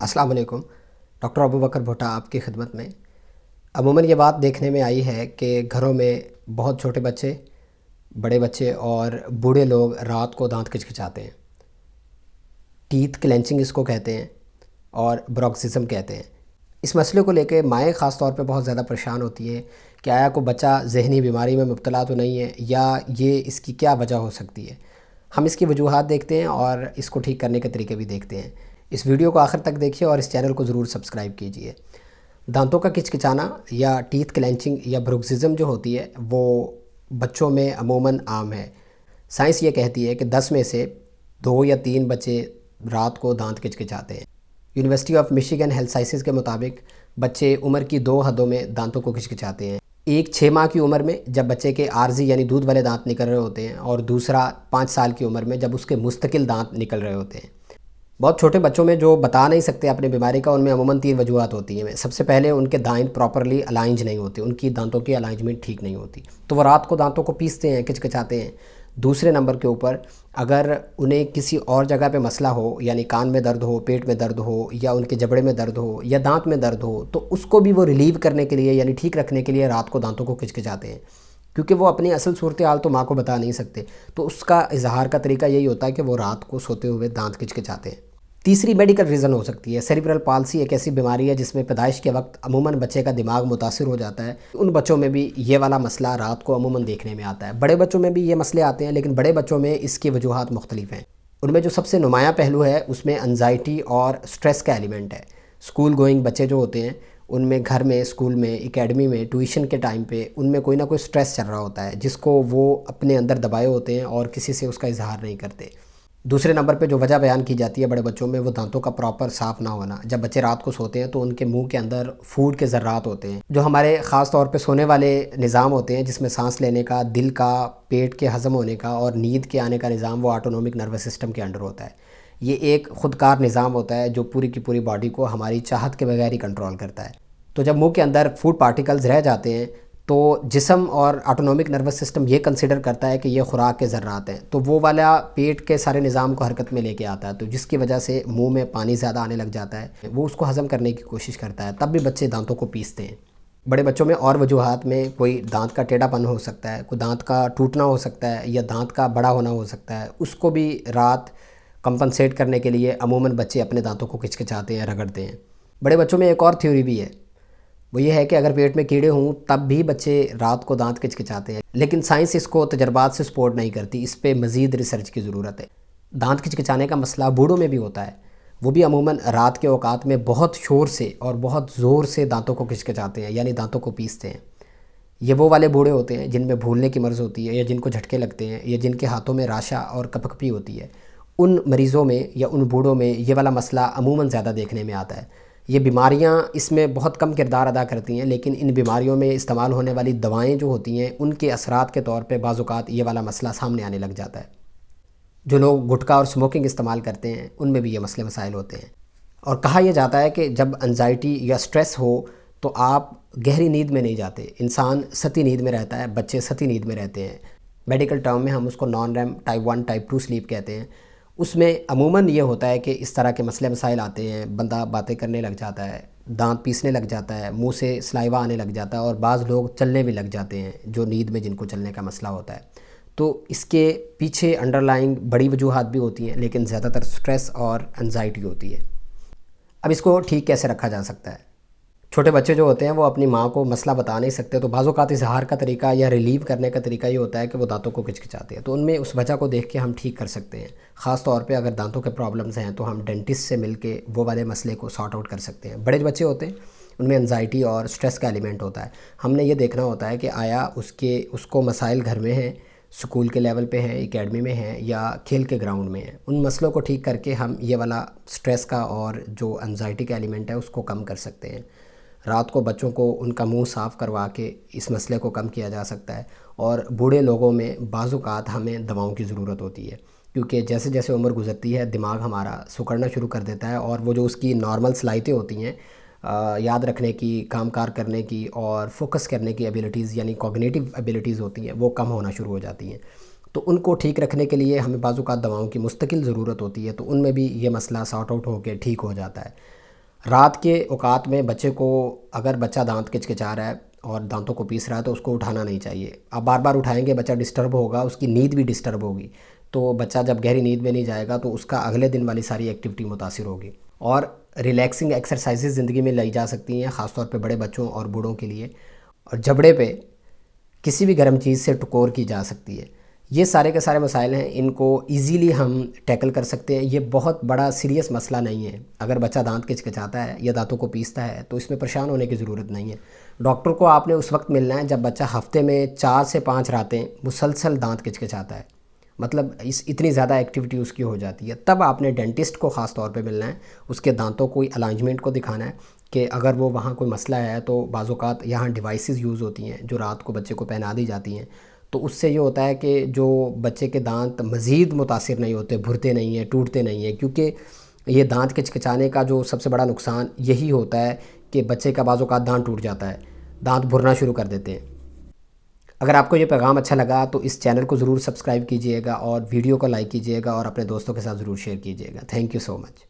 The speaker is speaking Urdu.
السلام علیکم۔ ڈاکٹر ابو بکر بھٹا آپ کی خدمت میں۔ عموماً یہ بات دیکھنے میں آئی ہے کہ گھروں میں بہت چھوٹے بچے، بڑے بچے اور بوڑھے لوگ رات کو دانت کچکچاتے ہیں۔ ٹیتھ کلینچنگ اس کو کہتے ہیں اور بروکسزم کہتے ہیں۔ اس مسئلے کو لے کے مائیں خاص طور پہ بہت زیادہ پریشان ہوتی ہیں کہ آیا کوئی بچہ ذہنی بیماری میں مبتلا تو نہیں ہے، یا یہ اس کی کیا وجہ ہو سکتی ہے۔ ہم اس کی وجوہات دیکھتے ہیں اور اس کو ٹھیک کرنے کے طریقے بھی دیکھتے ہیں۔ اس ویڈیو کو آخر تک دیکھیے اور اس چینل کو ضرور سبسکرائب کیجئے۔ دانتوں کا کچکچانا یا ٹیتھ کلینچنگ یا بروکسزم جو ہوتی ہے وہ بچوں میں عموماً عام ہے۔ سائنس یہ کہتی ہے کہ 10 میں سے 2 یا 3 بچے رات کو دانت کچکچاتے ہیں۔ University of Michigan health sciences کے مطابق بچے عمر کی 2 حدوں میں دانتوں کو کچکچاتے ہیں۔ ایک 6 ماہ کی عمر میں جب بچے کے عارضی یعنی دودھ والے دانت نکل رہے ہوتے ہیں، اور دوسرا 5 سال کی عمر میں جب اس کے مستقل دانت نکل رہے ہوتے ہیں۔ بہت چھوٹے بچوں میں جو بتا نہیں سکتے اپنے بیماری کا، ان میں عموماً 3 وجوہات ہوتی ہیں۔ سب سے پہلے ان کے دانت پراپرلی الائنج نہیں ہوتے، ان کی دانتوں کی الائنجمنٹ ٹھیک نہیں ہوتی، تو وہ رات کو دانتوں کو پیستے ہیں، کچکچاتے ہیں۔ دوسرے نمبر کے اوپر اگر انہیں کسی اور جگہ پہ مسئلہ ہو، یعنی کان میں درد ہو، پیٹ میں درد ہو، یا ان کے جبڑے میں درد ہو، یا دانت میں درد ہو، تو اس کو بھی وہ ریلیو کرنے کے لیے یعنی ٹھیک رکھنے کے لیے رات کو دانتوں کو کچکچاتے ہیں، کیونکہ وہ اپنی اصل صورتحال تو ماں کو بتا نہیں سکتے، تو اس کا اظہار کا طریقہ یہی ہوتا ہے کہ وہ رات کو سوتے ہوئے دانت کچکچاتے ہیں۔ تیسری میڈیکل ریزن ہو سکتی ہے سیریبرل پالسی، ایک ایسی بیماری ہے جس میں پیدائش کے وقت عموماً بچے کا دماغ متاثر ہو جاتا ہے۔ ان بچوں میں بھی یہ والا مسئلہ رات کو عموماً دیکھنے میں آتا ہے۔ بڑے بچوں میں بھی یہ مسئلے آتے ہیں، لیکن بڑے بچوں میں اس کی وجوہات مختلف ہیں۔ ان میں جو سب سے نمایاں پہلو ہے اس میں انزائٹی اور سٹریس کا ایلیمنٹ ہے۔ اسکول گوئنگ بچے جو ہوتے ہیں ان میں گھر میں، اسکول میں، اکیڈمی میں، ٹیوشن کے ٹائم پہ ان میں کوئی نہ کوئی سٹریس چل رہا ہوتا ہے جس کو وہ اپنے اندر دبائے ہوتے ہیں اور کسی سے اس کا اظہار نہیں کرتے۔ دوسرے نمبر پہ جو وجہ بیان کی جاتی ہے بڑے بچوں میں، وہ دانتوں کا پراپر صاف نہ ہونا۔ جب بچے رات کو سوتے ہیں تو ان کے منہ کے اندر فوڈ کے ذرات ہوتے ہیں، جو ہمارے خاص طور پہ سونے والے نظام ہوتے ہیں جس میں سانس لینے کا، دل کا، پیٹ کے ہضم ہونے کا اور نیند کے آنے کا نظام، وہ آٹونومک نروس سسٹم کے انڈر ہوتا ہے۔ یہ ایک خودکار نظام ہوتا ہے جو پوری کی پوری باڈی کو ہماری چاہت کے بغیر ہی کنٹرول کرتا ہے۔ تو جب منہ کے اندر فوڈ پارٹیکلز رہ جاتے ہیں تو جسم اور آٹونومک نروس سسٹم یہ کنسیڈر کرتا ہے کہ یہ خوراک کے ذرات ہیں، تو وہ والا پیٹ کے سارے نظام کو حرکت میں لے کے آتا ہے، تو جس کی وجہ سے منہ میں پانی زیادہ آنے لگ جاتا ہے، وہ اس کو ہضم کرنے کی کوشش کرتا ہے، تب بھی بچے دانتوں کو پیستے ہیں۔ بڑے بچوں میں اور وجوہات میں کوئی دانت کا ٹیڑھا پن ہو سکتا ہے، کوئی دانت کا ٹوٹنا ہو سکتا ہے، یا دانت کا بڑا ہونا ہو سکتا ہے، اس کو بھی رات کمپنسیٹ کرنے کے لیے عموماً بچے اپنے دانتوں کو کچکچاتے ہیں، رگڑتے ہیں۔ بڑے بچوں میں ایک اور تھیوری بھی ہے، وہ یہ ہے کہ اگر پیٹ میں کیڑے ہوں تب بھی بچے رات کو دانت کچکچاتے ہیں، لیکن سائنس اس کو تجربات سے سپورٹ نہیں کرتی، اس پہ مزید ریسرچ کی ضرورت ہے۔ دانت کچکچانے کا مسئلہ بوڑھوں میں بھی ہوتا ہے، وہ بھی عموماً رات کے اوقات میں بہت شور سے اور بہت زور سے دانتوں کو کچکچاتے ہیں، یعنی دانتوں کو پیستے ہیں۔ یہ وہ والے بوڑھے ہوتے ہیں جن میں بھولنے کی مرض ہوتی ہے، یا جن کو جھٹکے لگتے ہیں، یا جن کے ہاتھوں میں راشا اور کپکپی ہوتی ہے۔ ان مریضوں میں یا ان بوڑھوں میں یہ والا مسئلہ عموماً زیادہ دیکھنے میں آتا ہے۔ یہ بیماریاں اس میں بہت کم کردار ادا کرتی ہیں، لیکن ان بیماریوں میں استعمال ہونے والی دوائیں جو ہوتی ہیں ان کے اثرات کے طور پہ بعض اوقات یہ والا مسئلہ سامنے آنے لگ جاتا ہے۔ جو لوگ گٹکا اور سموکنگ استعمال کرتے ہیں ان میں بھی یہ مسئلے مسائل ہوتے ہیں۔ اور کہا یہ جاتا ہے کہ جب انزائٹی یا سٹریس ہو تو آپ گہری نیند میں نہیں جاتے، انسان ستی نیند میں رہتا ہے، بچے ستی نیند میں رہتے ہیں۔ میڈیکل ٹرم میں ہم اس کو non REM type 1 type 2 sleep کہتے ہیں۔ اس میں عموماً یہ ہوتا ہے کہ اس طرح کے مسئلے مسائل آتے ہیں، بندہ باتیں کرنے لگ جاتا ہے، دانت پیسنے لگ جاتا ہے، منہ سے سلائیوا آنے لگ جاتا ہے، اور بعض لوگ چلنے بھی لگ جاتے ہیں جو نیند میں جن کو چلنے کا مسئلہ ہوتا ہے۔ تو اس کے پیچھے انڈر لائنگ بڑی وجوہات بھی ہوتی ہیں، لیکن زیادہ تر سٹریس اور انزائٹی ہوتی ہے۔ اب اس کو ٹھیک کیسے رکھا جا سکتا ہے؟ چھوٹے بچے جو ہوتے ہیں وہ اپنی ماں کو مسئلہ بتا نہیں سکتے، تو بعض اوقات اظہار کا طریقہ یا ریلیو کرنے کا طریقہ یہ ہوتا ہے کہ وہ دانتوں کو کچکچاتے ہیں، تو ان میں اس وجہ کو دیکھ کے ہم ٹھیک کر سکتے ہیں۔ خاص طور پہ اگر دانتوں کے پرابلمز ہیں تو ہم ڈینٹسٹ سے مل کے وہ والے مسئلے کو سارٹ آؤٹ کر سکتے ہیں۔ بڑے بچے ہوتے ہیں ان میں انزائٹی اور سٹریس کا ایلیمنٹ ہوتا ہے، ہم نے یہ دیکھنا ہوتا ہے کہ آیا اس کو مسائل گھر میں ہیں، سکول کے لیول پہ ہیں، اکیڈمی میں ہیں، یا کھیل کے گراؤنڈ میں ہیں۔ ان مسئلوں کو ٹھیک کر کے ہم یہ والا سٹریس کا اور جو انزائٹی کا ایلیمنٹ ہے اس کو کم کر سکتے ہیں۔ رات کو بچوں کو ان کا منہ صاف کروا کے اس مسئلے کو کم کیا جا سکتا ہے۔ اور بوڑھے لوگوں میں بعض اوقات ہمیں دواؤں کی ضرورت ہوتی ہے، کیونکہ جیسے جیسے عمر گزرتی ہے دماغ ہمارا سکڑنا شروع کر دیتا ہے، اور وہ جو اس کی نارمل صلاحیتیں ہوتی ہیں یاد رکھنے کی، کام کار کرنے کی اور فوکس کرنے کی ایبیلٹیز یعنی کوگنیٹیو ایبیلٹیز ہوتی ہیں، وہ کم ہونا شروع ہو جاتی ہیں۔ تو ان کو ٹھیک رکھنے کے لیے ہمیں بعض اوقات دواؤں کی مستقل ضرورت ہوتی ہے، تو ان میں بھی یہ مسئلہ سارٹ آؤٹ ہو کے ٹھیک ہو جاتا ہے۔ رات کے اوقات میں بچے کو، اگر بچہ دانت کچکچا رہا ہے اور دانتوں کو پیس رہا ہے تو اس کو اٹھانا نہیں چاہیے. آپ بار بار اٹھائیں گے بچہ ڈسٹرب ہوگا، اس کی نیند بھی ڈسٹرب ہوگی. تو بچہ جب گہری نیند میں نہیں جائے گا تو اس کا اگلے دن والی ساری ایکٹیویٹی متاثر ہوگی. اور ریلیکسنگ ایکسرسائزز زندگی میں لائی جا سکتی ہیں، خاص طور پہ بڑے بچوں اور بوڑھوں کے لیے. اور جبڑے پہ کسی بھی گرم چیز سے ٹکور کی جا سکتی ہے. یہ سارے کے سارے مسائل ہیں، ان کو ایزیلی ہم ٹیکل کر سکتے ہیں. یہ بہت بڑا سیریس مسئلہ نہیں ہے. اگر بچہ دانت کچکچاتا ہے یا دانتوں کو پیستا ہے تو اس میں پریشان ہونے کی ضرورت نہیں ہے. ڈاکٹر کو آپ نے اس وقت ملنا ہے جب بچہ ہفتے میں 4 سے 5 راتیں مسلسل دانت کچکچاتا ہے، مطلب اتنی زیادہ ایکٹیویٹی اس کی ہو جاتی ہے. تب آپ نے ڈینٹسٹ کو خاص طور پہ ملنا ہے، اس کے دانتوں کو الائنمنٹ کو دکھانا ہے کہ اگر وہ وہاں کوئی مسئلہ ہے تو بعض اوقات یہاں ڈیوائسز یوز ہوتی ہیں جو رات کو بچے کو پہنا دی جاتی ہیں. تو اس سے یہ ہوتا ہے کہ جو بچے کے دانت مزید متاثر نہیں ہوتے، بھرتے نہیں ہیں، ٹوٹتے نہیں ہیں. کیونکہ یہ دانت کچکچانے کا جو سب سے بڑا نقصان یہی ہوتا ہے کہ بچے کا بعض اوقات دانت ٹوٹ جاتا ہے، دانت بھرنا شروع کر دیتے ہیں. اگر آپ کو یہ پیغام اچھا لگا تو اس چینل کو ضرور سبسکرائب کیجئے گا اور ویڈیو کو لائک کیجئے گا اور اپنے دوستوں کے ساتھ ضرور شیئر کیجئے گا. Thank you so much.